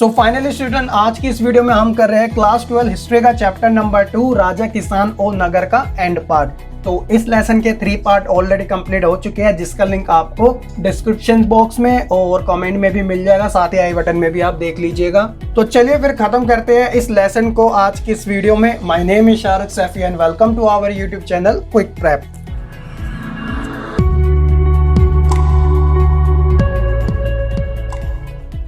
So finally student, आज की इस वीडियो में हम कर रहे हैं क्लास 12 हिस्ट्री का चैप्टर नंबर 2 राजा किसान और नगर का एंड पार्ट। तो इस लेसन के 3 पार्ट ऑलरेडी कंप्लीट हो चुके हैं, जिसका लिंक आपको डिस्क्रिप्शन बॉक्स में और कमेंट में भी मिल जाएगा, साथ ही आई बटन में भी आप देख लीजिएगा। तो चलिए फिर खत्म करते हैं इस लेसन को आज की इस वीडियो में। My name is Sharad Saifi and welcome to our YouTube channel quick prep.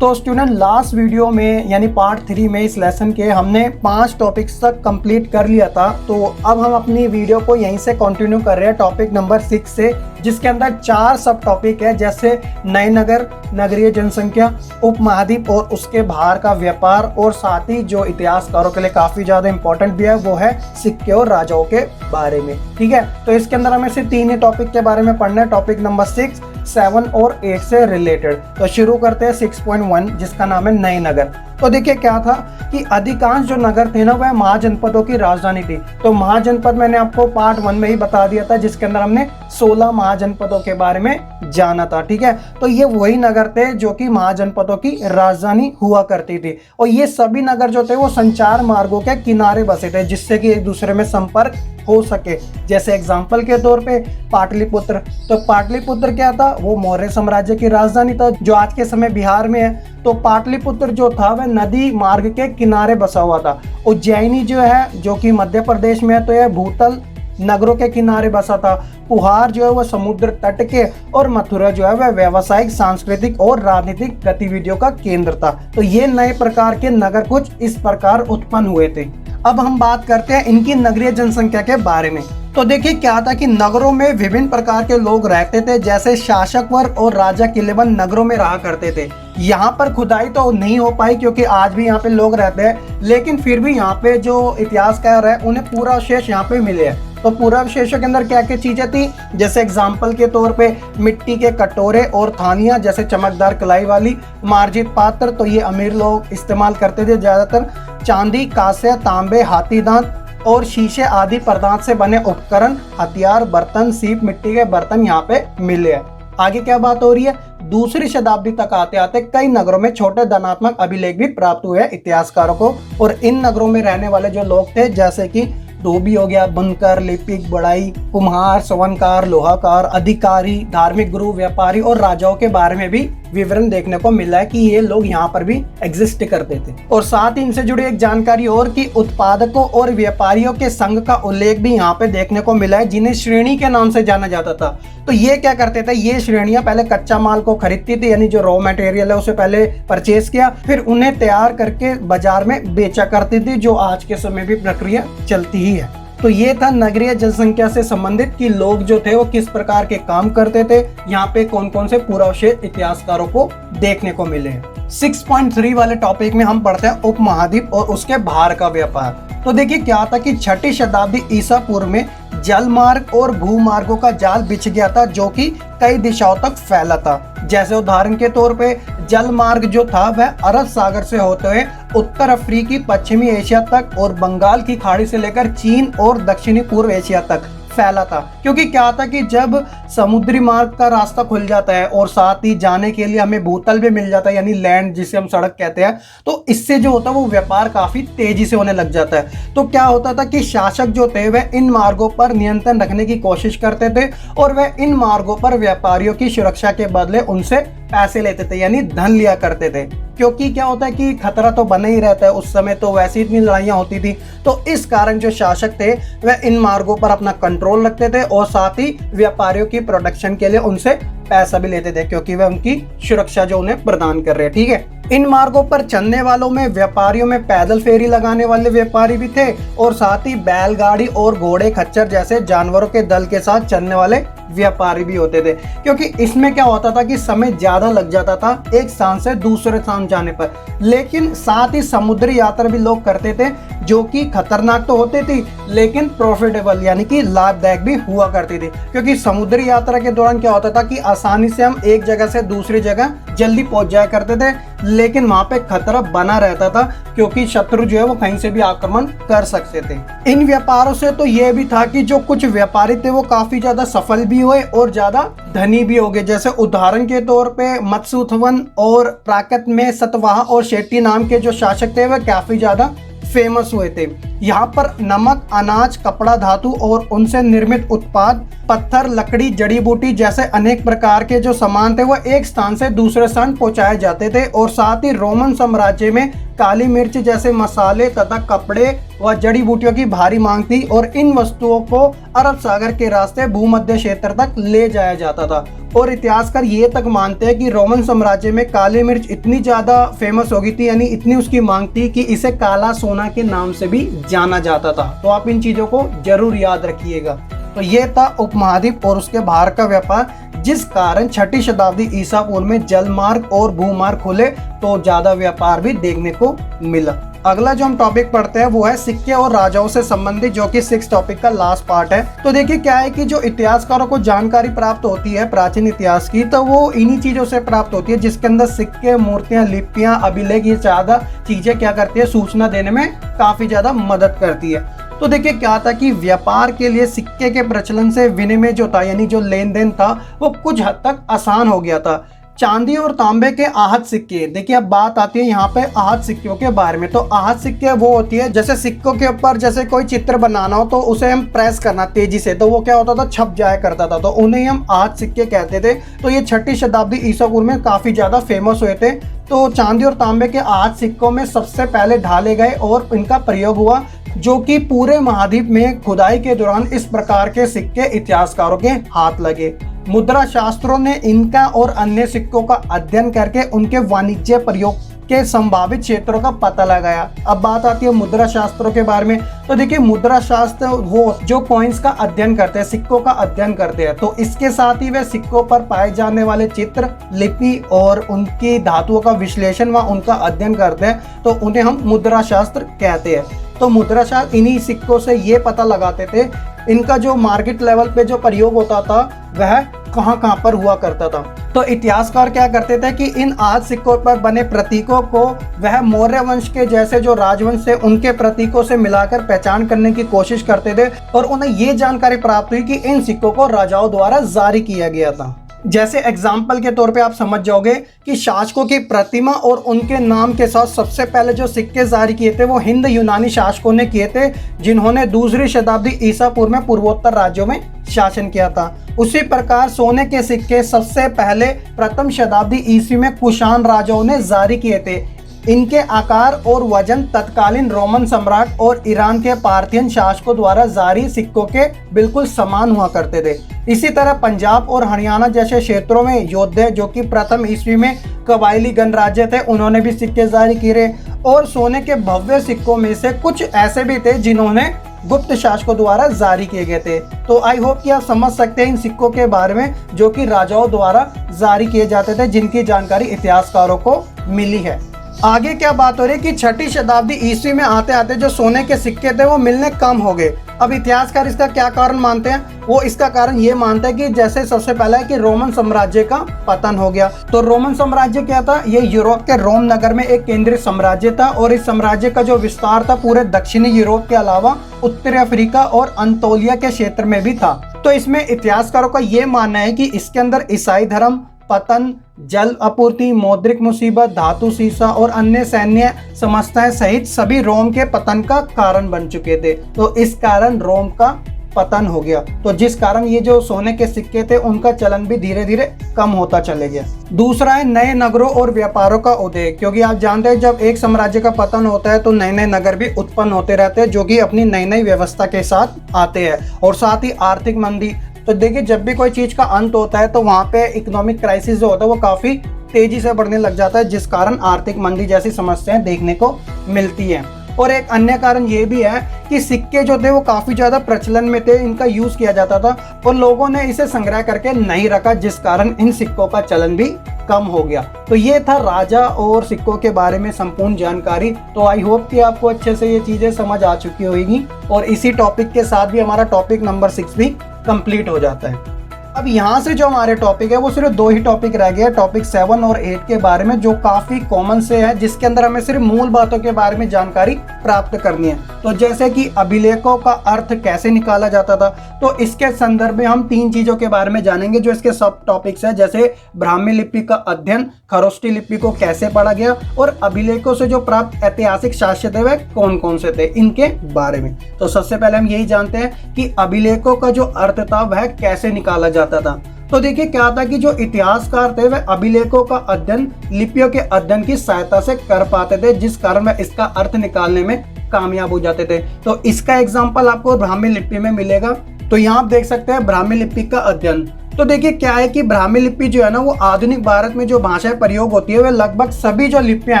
तो स्टूडेंट, लास्ट वीडियो में यानी पार्ट 3 में इस लेसन के हमने 5 टॉपिक्स तक कंप्लीट कर लिया था। तो अब हम अपनी वीडियो को यहीं से कंटिन्यू कर रहे हैं टॉपिक नंबर 6 से, जिसके अंदर 4 सब टॉपिक है, जैसे नए नगर, नगरीय जनसंख्या, उपमहाद्वीप और उसके बाहर का व्यापार, और साथ ही जो इतिहासकारों के लिए काफी ज्यादा इंपॉर्टेंट भी है वो है सिक्के और राजाओं के बारे में। ठीक है, तो इसके अंदर हमें सिर्फ 3 ही टॉपिक के बारे में पढ़ना है, टॉपिक नंबर 6, 7 और 8 से रिलेटेड। तो शुरू करते हैं 6.1, जिसका नाम है नए नगर। तो देखिए क्या था कि अधिकांश जो नगर थे ना वह महाजनपदों की राजधानी थी। तो महाजनपद मैंने आपको पार्ट 1 में ही बता दिया था, जिसके अंदर हमने 16 महाजनपदों के बारे में जाना था। ठीक है, तो ये वही नगर थे जो कि महाजनपदों की राजधानी हुआ करती थी, और ये सभी नगर जो थे वो संचार मार्गों के किनारे बसे थे, जिससे कि एक दूसरे में संपर्क हो सके। जैसे एग्जाम्पल के तौर पे पाटलिपुत्र। तो पाटलिपुत्र क्या था? वो मौर्य साम्राज्य की राजधानी था, जो आज के समय बिहार में है। तो पाटलिपुत्र जो था वह नदी मार्ग के किनारे बसा हुआ था। उज्जैनी जो है, जो कि मध्य प्रदेश में है, तो यह भूतल नगरों के किनारे बसा था। पुहार जो है वह समुद्र तट के, और मथुरा जो है वह व्यावसायिक, सांस्कृतिक और राजनीतिक गतिविधियों का केंद्र था। तो ये नए प्रकार के नगर कुछ इस प्रकार उत्पन्न हुए थे। अब हम बात करते हैं इनकी नगरीय जनसंख्या के बारे में। तो देखिए क्या था कि नगरों में विभिन्न प्रकार के लोग रहते थे, जैसे शासक वर्ग और राजा किलेबंद नगरों में रहा करते थे। यहाँ पर खुदाई तो नहीं हो पाई, क्योंकि आज भी यहाँ पे लोग रहते हैं, लेकिन फिर भी यहाँ पे जो इतिहासकार है उन्हें पूरा अवशेष यहाँ पे मिले हैं। तो पूरा अवशेषों के अंदर क्या क्या चीजें थी, जैसे एग्जाम्पल के तौर पे मिट्टी के कटोरे और थालियां, जैसे चमकदार कलाई वाली, मार्जित पात्र, तो ये अमीर लोग इस्तेमाल करते थे ज्यादातर। चांदी, कांस्य, तांबे, हाथी दांत और शीशे आदि पदार्थ से बने उपकरण, हथियार, बर्तन, सीप, मिट्टी के बर्तन यहाँ पे मिले हैं। आगे क्या बात हो रही है, दूसरी शताब्दी तक आते आते कई नगरों में छोटे धनात्मक अभिलेख भी प्राप्त हुए इतिहासकारों को, और इन नगरों में रहने वाले जो लोग थे, जैसे कि धोबी हो गया, बनकर, लिपिक, बढ़ाई, कुम्हार, सवनकार, लोहाकार, अधिकारी, धार्मिक गुरु, व्यापारी और राजाओं के बारे में भी विवरण देखने को मिला है कि ये लोग यहाँ पर भी एग्जिस्ट करते थे। और साथ ही इनसे जुड़ी एक जानकारी और कि उत्पादकों और व्यापारियों के संघ का उल्लेख भी यहाँ पे देखने को मिला है, जिन्हें श्रेणी के नाम से जाना जाता था। तो ये क्या करते थे, ये श्रेणियां पहले कच्चा माल को खरीदती थी, यानी जो रॉ मटेरियल है उसे पहले परचेज किया, फिर उन्हें तैयार करके बाजार में बेचा करती थी, जो आज के समय भी प्रक्रिया चलती ही है। तो ये था नगरीय जनसंख्या से संबंधित कि लोग जो थे वो किस प्रकार के काम करते थे। यहाँ पे कौन कौन से पूर्वावशेष इतिहासकारों को देखने को मिले हैं। 6.3 वाले टॉपिक में हम पढ़ते हैं उपमहाद्वीप और उसके बाहर का व्यापार। तो देखिए क्या था कि 6ठी शताब्दी ईसा पूर्व में जल मार्ग और भूमार्गों का जाल बिछ गया था, जो कि कई दिशाओं तक फैला था। जैसे उदाहरण के तौर पे जल मार्ग जो था वह अरब सागर से होते हुए उत्तर अफ्रीकी, पश्चिमी एशिया तक और बंगाल की खाड़ी से लेकर चीन और दक्षिणी पूर्व एशिया तक फैला था। क्योंकि क्या था कि जब समुद्री मार्ग का रास्ता खुल जाता है और साथ ही जाने के लिए हमें भूतल भी मिल जाता है, यानी लैंड जिसे हम सड़क कहते हैं, तो इससे जो होता है वो व्यापार काफी तेजी से होने लग जाता है। तो क्या होता था कि शासक जो थे वह इन मार्गों पर नियंत्रण रखने की कोशिश करते थे, और वह इन मार्गों पर व्यापारियों की सुरक्षा के बदले उनसे पैसे लेते थे, यानी धन लिया करते थे। क्योंकि क्या होता है कि खतरा तो बना ही रहता है, उस समय तो वैसे इतनी लड़ाइयाँ होती थी, तो इस कारण जो शासक थे वह इन मार्गों पर अपना कंट्रोल रखते थे, और साथ ही व्यापारियों की प्रोडक्शन के लिए उनसे पैसा भी लेते थे, क्योंकि वह उनकी सुरक्षा जो उन्हें प्रदान कर रहे हैं। ठीक है, इन मार्गों पर चलने वालों में व्यापारियों में पैदल फेरी लगाने वाले व्यापारी भी थे, और साथ ही बैलगाड़ी और घोड़े, खच्चर जैसे जानवरों के दल के साथ चलने वाले व्यापारी भी होते थे। क्योंकि इसमें क्या होता था कि समय ज्यादा लग जाता था एक स्थान से दूसरे स्थान जाने पर, लेकिन साथ ही समुद्री यात्रा भी लोग करते थे, जो कि खतरनाक तो होती थी लेकिन प्रॉफिटेबल यानी कि लाभदायक भी हुआ करती थी, क्योंकि समुद्री यात्रा के दौरान क्या होता था कि आसानी से हम एक जगह से दूसरी जगह जल्दी पहुंच जाया करते थे, लेकिन वहां पे खतरा बना रहता था क्योंकि शत्रु जो है वो कहीं से भी आक्रमण कर सकते थे। इन व्यापारों से तो ये भी था कि जो कुछ व्यापारी थे वो काफी ज्यादा सफल भी हुए और ज्यादा धनी भी हो गए। जैसे उदाहरण के तौर पे मत्स्यूथवन और प्राकृत में सतवाह और शेट्टी नाम के जो शासक थे वह काफी ज्यादा फेमस हुए थे। यहाँ पर नमक, अनाज, कपड़ा धातु और उनसे निर्मित उत्पाद, पत्थर, लकड़ी, जड़ी बूटी जैसे अनेक प्रकार के जो सामान थे वह एक स्थान से दूसरे स्थान पहुंचाए जाते थे। और साथ ही रोमन साम्राज्य में काली मिर्च जैसे मसाले तथा कपड़े व जड़ी बूटियों की भारी मांग थी और इन वस्तुओं को अरब सागर के रास्ते भूमध्य क्षेत्र तक ले जाया जाता था। और इतिहासकार ये तक मानते हैं कि रोमन साम्राज्य में काली मिर्च इतनी ज्यादा फेमस हो गई थी, यानी इतनी उसकी मांग थी कि इसे काला सोना के नाम से भी जाना जाता था। तो आप इन चीजों को जरूर याद रखिएगा। तो ये था उपमहाद्वीप और उसके बाहर का व्यापार, जिस कारण 6ठी शताब्दी ईसा पूर्व में जलमार्ग और भूमार्ग खुले तो ज्यादा व्यापार भी देखने को मिला। अगला जो हम टॉपिक पढ़ते हैं वो है सिक्के और राजाओं से संबंधित, जो कि 6 टॉपिक का लास्ट पार्ट है। तो देखिए क्या है कि जो इतिहासकारों को जानकारी प्राप्त होती है प्राचीन इतिहास की, तो वो इन्हीं चीजों से प्राप्त होती है जिसके अंदर सिक्के, मूर्तियां, लिपियां, अभिलेख, ये ज्यादा चीजें क्या करती है, सूचना देने में काफी ज्यादा मदद करती है। तो देखिए क्या था कि व्यापार के लिए सिक्के के प्रचलन से विनिमय जो था यानी जो लेन देन था वो कुछ हद तक आसान हो गया था। चांदी और तांबे के आहत सिक्के, देखिए अब बात आती है यहाँ पे आहत सिक्कों के बारे में। तो आहत सिक्के वो होती है जैसे सिक्कों के ऊपर जैसे कोई चित्र बनाना हो तो उसे हम प्रेस करना तेजी से, तो वो क्या होता था, छप जाया करता था, तो उन्हें हम आहत सिक्के कहते थे। तो ये 6ठी शताब्दी ईसा पूर्व में काफी ज्यादा फेमस हुए थे। तो चांदी और तांबे के आहत सिक्कों में सबसे पहले ढाले गए और इनका प्रयोग हुआ, जो कि पूरे महाद्वीप में खुदाई के दौरान इस प्रकार के सिक्के इतिहासकारों के हाथ लगे। मुद्रा शास्त्रों ने इनका और अन्य सिक्कों का अध्ययन करके उनके वाणिज्य प्रयोग के संभावित क्षेत्रों का पता लगाया। अब बात आती है मुद्रा शास्त्रों के बारे में। तो देखिए मुद्रा शास्त्र वो जो कॉइन्स का अध्ययन करते हैं, सिक्कों का अध्ययन करते हैं, तो इसके साथ ही वे सिक्कों पर पाए जाने वाले चित्र, लिपि और उनकी धातुओं का विश्लेषण व उनका अध्ययन करते हैं, तो उन्हें हम मुद्रा शास्त्र कहते हैं। तो मुद्रा शास्त्र इन्हीं सिक्कों से ये पता लगाते थे इनका जो मार्केट लेवल पे जो प्रयोग होता था वह कहाँ पर हुआ करता था। तो इतिहासकार क्या करते थे कि इन आहत सिक्कों पर बने प्रतीकों को वह मौर्य वंश के जैसे जो राजवंश थे उनके प्रतीकों से मिलाकर पहचान करने की कोशिश करते थे, और उन्हें ये जानकारी प्राप्त हुई कि इन सिक्कों को राजाओं द्वारा जारी किया गया था। जैसे एग्जाम्पल के तौर पे आप समझ जाओगे कि शासकों की प्रतिमा और उनके नाम के साथ सबसे पहले जो सिक्के जारी किए थे वो हिंद यूनानी शासकों ने किए थे, जिन्होंने 2री शताब्दी ईसा पूर्व में पूर्वोत्तर राज्यों में शासन किया था। उसी प्रकार सोने के सिक्के सबसे पहले प्रथम शताब्दी ईस्वी में कुषाण राजाओं ने जारी किए थे। इनके आकार और वजन तत्कालीन रोमन सम्राट और ईरान के पार्थियन शासकों द्वारा जारी सिक्कों के बिल्कुल समान हुआ करते थे। इसी तरह पंजाब और हरियाणा जैसे क्षेत्रों में योद्धे जो कि प्रथम ईस्वी में कबायली गणराज्य थे, उन्होंने भी सिक्के जारी किए। और सोने के भव्य सिक्कों में से कुछ ऐसे भी थे जिन्होंने गुप्त शासकों द्वारा जारी किए गए थे। तो आई होप कि आप समझ सकते हैं इन सिक्कों के बारे में जो कि राजाओं द्वारा जारी किए जाते थे, जिनकी जानकारी इतिहासकारों को मिली है। आगे क्या बात हो रही है कि 6ठी शताब्दी ईस्वी में आते आते जो सोने के सिक्के थे वो मिलने कम हो गए। अब इतिहासकार इसका क्या कारण मानते हैं, वो इसका कारण ये मानते हैं कि जैसे सबसे पहला है कि रोमन साम्राज्य का पतन हो गया। तो रोमन साम्राज्य क्या था, ये यूरोप के रोम नगर में एक केंद्रीय साम्राज्य था, और इस साम्राज्य का जो विस्तार था पूरे दक्षिणी यूरोप के अलावा उत्तरी अफ्रीका और अंतोलिया के क्षेत्र में भी था। तो इसमें इतिहासकारों का ये मानना है कि इसके अंदर ईसाई धर्म, पतन, जल आपूर्ति, मौद्रिक मुसीबत, धातु सीसा और अन्य सैन्य समस्याएं सहित सभी रोम के पतन का कारण बन चुके थे। तो इस कारण रोम का पतन हो गया, तो जिस कारण ये जो सोने के सिक्के थे उनका चलन भी धीरे धीरे कम होता चले गया। दूसरा है नए नगरों और व्यापारों का उदय, क्योंकि आप जानते हैं जब एक साम्राज्य का पतन होता है तो नए नए नगर भी उत्पन्न होते रहते हैं जो कि अपनी नई नई व्यवस्था के साथ आते हैं। और साथ ही आर्थिक मंदी, तो देखिए जब भी कोई चीज का अंत होता है तो वहां पे इकोनॉमिक क्राइसिस जो होता है वो काफी तेजी से बढ़ने लग जाता है, जिस कारण आर्थिक मंदी जैसी समस्याएं देखने को मिलती हैं। और एक अन्य कारण ये भी है कि सिक्के जो थे वो काफी ज्यादा प्रचलन में थे, इनका यूज किया जाता था और लोगों ने इसे संग्रह करके नहीं रखा, जिस कारण इन सिक्कों का चलन भी कम हो गया। तो ये था राजा और सिक्कों के बारे में संपूर्ण जानकारी। तो आई होप कि आपको अच्छे से ये चीज़ें समझ आ चुकी होगी और इसी टॉपिक के साथ भी हमारा टॉपिक नंबर 6 भी कंप्लीट हो जाता है। अब यहाँ से जो हमारे टॉपिक है वो सिर्फ 2 ही टॉपिक रह गए, टॉपिक 7 और 8 के बारे में, जो काफ़ी कॉमन से है, जिसके अंदर हमें सिर्फ मूल बातों के बारे में जानकारी प्राप्त करनी है। तो जैसे कि अभिलेखों का अर्थ कैसे निकाला जाता था, तो इसके संदर्भ में हम 3 चीज़ों के बारे में जानेंगे जो इसके सब टॉपिक्स है, जैसे ब्राह्मी लिपि का अध्ययन, खरोष्टी लिपि को कैसे पढ़ा गया और अभिलेखों से जो प्राप्त ऐतिहासिक साक्ष्य थे वह कौन कौन से थे, इनके बारे में। तो सबसे पहले हम यही जानते हैं कि अभिलेखों का जो अर्थ था वह कैसे निकाला जाता था। तो देखिए क्या था कि जो इतिहासकार थे वह अभिलेखों का अध्ययन लिपियों के अध्ययन की सहायता से कर पाते थे, जिस कारण वह इसका अर्थ निकालने में कामयाब हो जाते थे। तो इसका एग्जाम्पल आपको ब्राह्मी लिपि में मिलेगा। तो यहाँ आप देख सकते हैं ब्राह्मी लिपि का अध्ययन। तो देखिए क्या है कि ब्राह्मी लिपि जो है ना, वो आधुनिक भारत में जो भाषाएं प्रयोग होती है वह लगभग सभी जो लिपियां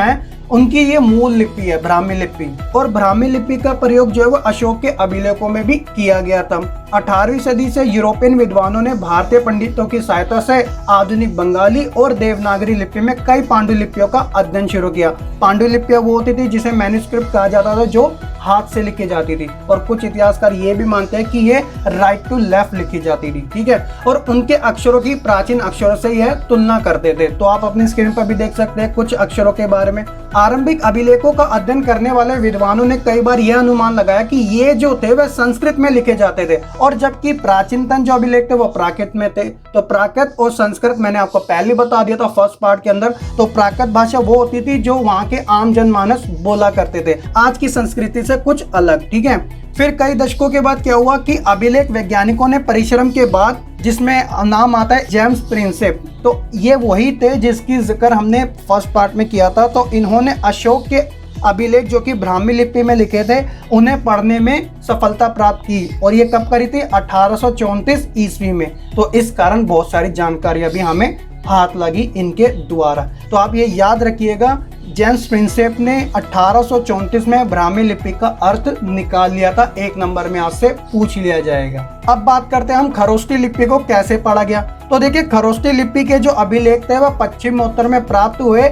हैं उनकी ये मूल लिपि है, ब्राह्मी लिपि। और ब्राह्मी लिपि का प्रयोग जो है वो अशोक के अभिलेखों में भी किया गया था। 18वीं सदी से यूरोपियन विद्वानों ने भारतीय पंडितों की सहायता से आधुनिक बंगाली और देवनागरी लिपि में कई पांडुलिपियों का अध्ययन शुरू किया। पांडुलिपियां वो होती थी जिसे मैन्युस्क्रिप्ट कहा जाता था, जो हाथ से लिखी जाती थी, और कुछ इतिहासकार ये भी मानते हैं कि ये राइट टू लेफ्ट लिखी जाती थी, ठीक है। और उनके अक्षरों की प्राचीन अक्षरों से यह तुलना करते थे। तो आप अपनी स्क्रीन पर भी देख सकते हैं कुछ अक्षरों के बारे में। आरंभिक अभिलेखों का अध्ययन करने वाले विद्वानों ने कई बार यह अनुमान लगाया कि ये जो थे वह संस्कृत में लिखे जाते थे, और जबकि प्राचीनतम जो अभिलेख थे वो प्राकृत में थे। तो प्राकृत और संस्कृत मैंने आपको पहले बता दिया था फर्स्ट पार्ट के अंदर। तो प्राकृत भाषा वो होती थी जो वहाँ के आम जनमानस बोला करते थे, आज की संस्कृति से कुछ अलग, ठीक है। फिर कई दशकों के बाद क्या हुआ कि अभिलेख वैज्ञानिकों ने परिश्रम के बाद, जिसमें नाम आता है जेम्स प्रिंसेप, तो ये वही थे जिसकी जिक्र हमने फर्स्ट पार्ट में किया था। तो इन्होंने अशोक के अभिलेख जो कि ब्राह्मी लिपि में लिखे थे उन्हें पढ़ने में सफलता प्राप्त की, और ये कब करी थी? 1834 ईस्वी में। तो इस कारण बहुत सारी जानकारी अभी हमें हाथ लगी इनके द्वारा। तो आप ये याद रखिएगा, जेम्स प्रिंसेप ने 1834 में ब्राह्मी लिपि का अर्थ निकाल लिया था। 1 नंबर में आज से पूछ लिया जाएगा। अब बात करते हैं हम खरोष्टी लिपि को कैसे पढ़ा गया। तो देखिए खरोष्टी लिपि के जो अभिलेख थे वह पश्चिमोत्तर में प्राप्त हुए।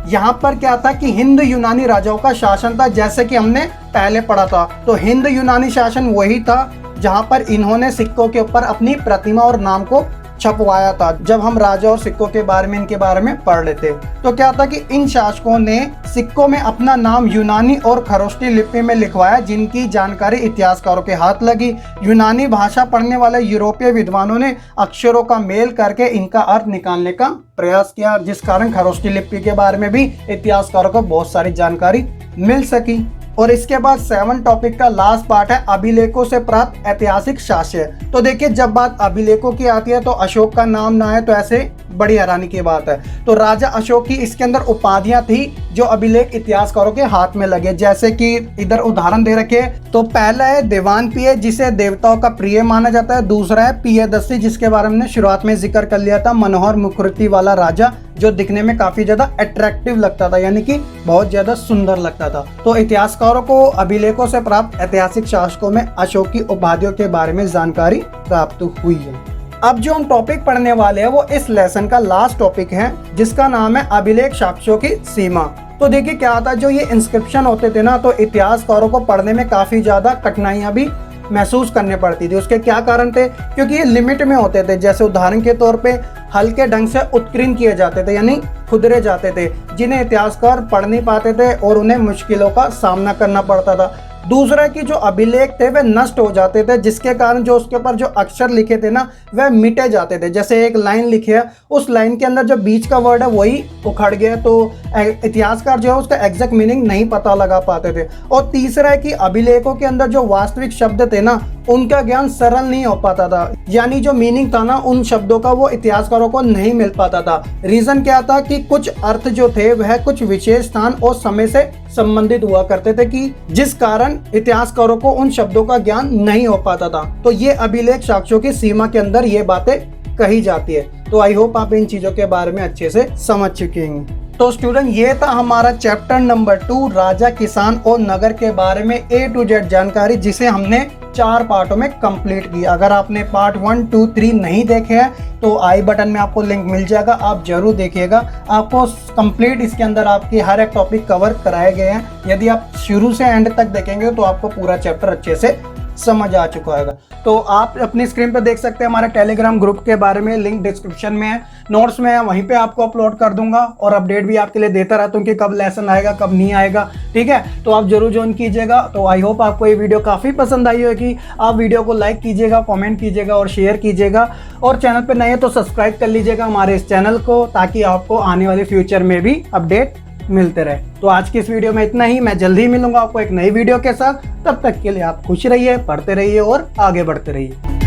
यहाँ पर क्या था कि हिंद यूनानी राजाओं का शासन था, जैसे कि हमने पहले पढ़ा था। तो हिंद यूनानी शासन वही था जहाँ पर इन्होंने सिक्कों के ऊपर अपनी प्रतिमा और नाम को छपवाया था। जब हम राजा और सिक्कों के बारे में, इनके बारे में पढ़ लेते, तो क्या था कि इन शासकों ने सिक्कों में अपना नाम यूनानी और खरोष्टी लिपि में लिखवाया, जिनकी जानकारी इतिहासकारों के हाथ लगी। यूनानी भाषा पढ़ने वाले यूरोपीय विद्वानों ने अक्षरों का मेल करके इनका अर्थ निकालने का प्रयास किया, जिस कारण खरोष्टी लिपि के बारे में भी इतिहासकारों को बहुत सारी जानकारी मिल सकी। और इसके बाद 7 टॉपिक का लास्ट पार्ट है अभिलेखों से प्राप्त ऐतिहासिक साक्ष्य। तो देखिए जब बात अभिलेखों की आती है तो अशोक का नाम ना है तो ऐसे बड़ी हैरानी की बात है। तो राजा अशोक की इसके अंदर उपाधियां थी जो अभिलेख इतिहासकारों के हाथ में लगे, जैसे कि इधर उदाहरण दे रखे। तो पहला है दीवान पिय, जिसे देवताओं का प्रिय माना जाता है। दूसरा है पियदस्सी, जिसके बारे में शुरुआत में जिक्र कर लिया था, मनोहर मुखरिति वाला राजा जो दिखने में काफी ज्यादा अट्रैक्टिव लगता था, यानी कि बहुत ज्यादा सुंदर लगता था। तो इतिहासकारों को अभिलेखों से प्राप्त ऐतिहासिक शासकों में अशोक की उपाधियों के बारे में जानकारी प्राप्त हुई है। अब जो हम टॉपिक पढ़ने वाले हैं वो इस लेसन का लास्ट टॉपिक है, जिसका नाम है अभिलेख साक्ष्यों की सीमा। तो देखिए क्या था, जो ये इंस्क्रिप्शन होते थे ना, तो इतिहासकारों को पढ़ने में काफी ज्यादा कठिनाइयां भी महसूस करने पड़ती थी। उसके क्या कारण थे? क्योंकि ये लिमिट में होते थे। जैसे उदाहरण के तौर पे हल्के ढंग से उत्कीर्ण किए जाते थे, यानी खुदरे जाते थे, जिन्हें इतिहासकार पढ़ नहीं पाते थे और उन्हें मुश्किलों का सामना करना पड़ता था। दूसरा कि जो अभिलेख थे वे नष्ट हो जाते थे, जिसके कारण जो उसके ऊपर जो अक्षर लिखे थे ना वह मिटे जाते थे। जैसे एक लाइन लिखी है, उस लाइन के अंदर जो बीच का वर्ड है वही उखड़ गया, तो इतिहासकार जो है उसका एग्जैक्ट मीनिंग नहीं पता लगा पाते थे। और तीसरा है कि अभिलेखों के अंदर जो वास्तविक शब्द थे ना, उनका ज्ञान सरल नहीं हो पाता था, यानी जो मीनिंग था ना उन शब्दों का वो इतिहासकारों को नहीं मिल पाता था। रीजन क्या था कि कुछ अर्थ जो थे वह कुछ विशेष स्थान और समय से संबंधित हुआ करते थे, कि जिस कारण इतिहासकारों को उन शब्दों का ज्ञान नहीं हो पाता था। तो ये अभिलेख साक्ष्यों की सीमा के अंदर ये बातें कही जाती है। तो आई होप आप इन चीजों के बारे में अच्छे से समझ चुके हैं। तो स्टूडेंट ये था हमारा चैप्टर नंबर 2 राजा, किसान और नगर के बारे में A to Z जानकारी, जिसे हमने 4 पार्टों में कंप्लीट किया। अगर आपने पार्ट 1, 2, 3 नहीं देखे हैं तो आई बटन में आपको लिंक मिल जाएगा, आप जरूर देखिएगा। आपको कंप्लीट इसके अंदर आपके हर एक टॉपिक कवर कराए गए हैं। यदि आप शुरू से एंड तक देखेंगे तो आपको पूरा चैप्टर अच्छे से समझ आ चुका होगा। तो आप अपनी स्क्रीन पर देख सकते हैं हमारे टेलीग्राम ग्रुप के बारे में, लिंक डिस्क्रिप्शन में है, नोट्स में है, वहीं पे आपको अपलोड कर दूंगा और अपडेट भी आपके लिए देता रहता हूँ कि कब लेसन आएगा कब नहीं आएगा, ठीक है। तो आप जरूर ज्वाइन कीजिएगा। तो आई होप आपको ये वीडियो काफ़ी पसंद आई होगी। आप वीडियो को लाइक कीजिएगा, कॉमेंट कीजिएगा और शेयर कीजिएगा, और चैनल पर नए हैं तो सब्सक्राइब कर लीजिएगा हमारे इस चैनल को, ताकि आपको आने वाले फ्यूचर में भी अपडेट मिलते रहे। तो आज की इस वीडियो में इतना ही। मैं जल्दी ही मिलूंगा आपको एक नई वीडियो के साथ। तब तक के लिए आप खुश रहिए, पढ़ते रहिए और आगे बढ़ते रहिए।